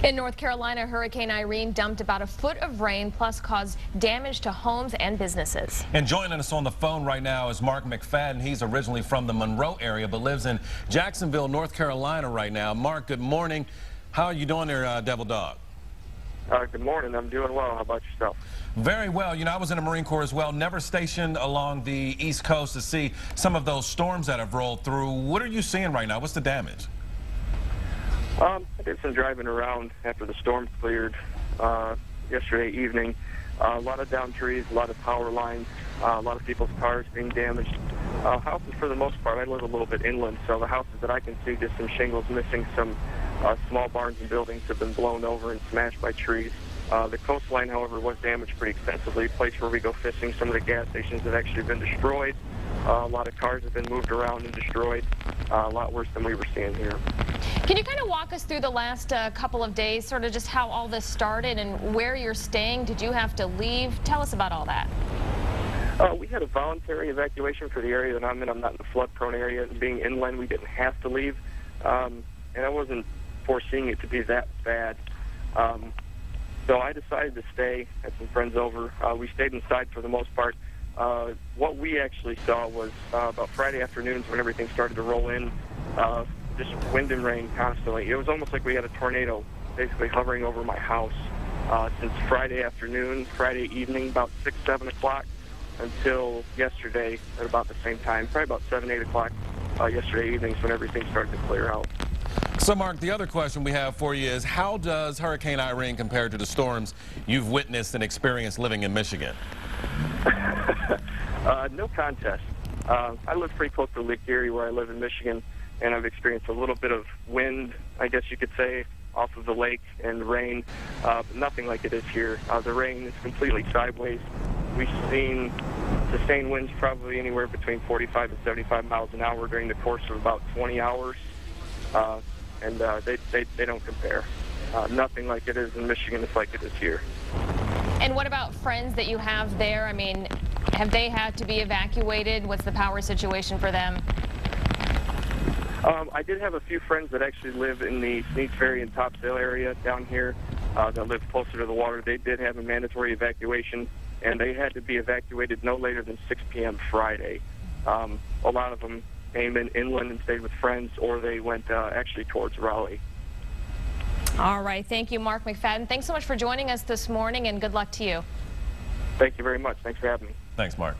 In North Carolina, Hurricane Irene dumped about a foot of rain, plus caused damage to homes and businesses. And joining us on the phone right now is Mark McFadden. He's originally from the Monroe area, but lives in Jacksonville, North Carolina right now. Mark, good morning. How are you doing there, Devil Dog? Good morning. I'm doing well. How about yourself? Very well. You know, I was in the Marine Corps as well, never stationed along the East Coast to see some of those storms that have rolled through. What are you seeing right now? What's the damage? I did some driving around after the storm cleared yesterday evening. A lot of downed trees, a lot of power lines, a lot of people's cars being damaged. Houses, for the most part, I live a little bit inland, so the houses that I can see, just some shingles missing, some small barns and buildings have been blown over and smashed by trees. The coastline, however, was damaged pretty extensively. The place where we go fishing, some of the gas stations have actually been destroyed. A lot of cars have been moved around and destroyed. A lot worse than we were seeing here. Can you kind of walk us through the last couple of days, sort of just how all this started and where you're staying? Did you have to leave? Tell us about all that. We had a voluntary evacuation for the area that I'm in. I'm not in the flood-prone area. Being inland, we didn't have to leave. And I wasn't foreseeing it to be that bad. So I decided to stay, had some friends over. We stayed inside for the most part. What we actually saw was about Friday afternoons when everything started to roll in, just wind and rain constantly. It was almost like we had a tornado basically hovering over my house since Friday afternoon, Friday evening, about 6, 7 o'clock, until yesterday at about the same time, probably about 7, 8 o'clock yesterday evenings when everything started to clear out. So, Mark, the other question we have for you is, how does Hurricane Irene compare to the storms you've witnessed and experienced living in Michigan? No contest. I live pretty close to Lake Erie where I live in Michigan, and I've experienced a little bit of wind, I guess you could say, off of the lake and rain, but nothing like it is here. The rain is completely sideways. We've seen sustained winds probably anywhere between 45 and 75 miles an hour during the course of about 20 hours, and they don't compare. Nothing like it is in Michigan is like it is here. And what about friends that you have there? I mean, have they had to be evacuated? What's the power situation for them? I did have a few friends that actually live in the Sneads Ferry and Topsail area down here that live closer to the water. They did have a mandatory evacuation, and they had to be evacuated no later than 6 p.m. Friday. A lot of them came in inland and stayed with friends, or they went actually towards Raleigh. All right. Thank you, Mark McFadden. Thanks so much for joining us this morning, and good luck to you. Thank you very much. Thanks for having me. Thanks, Mark.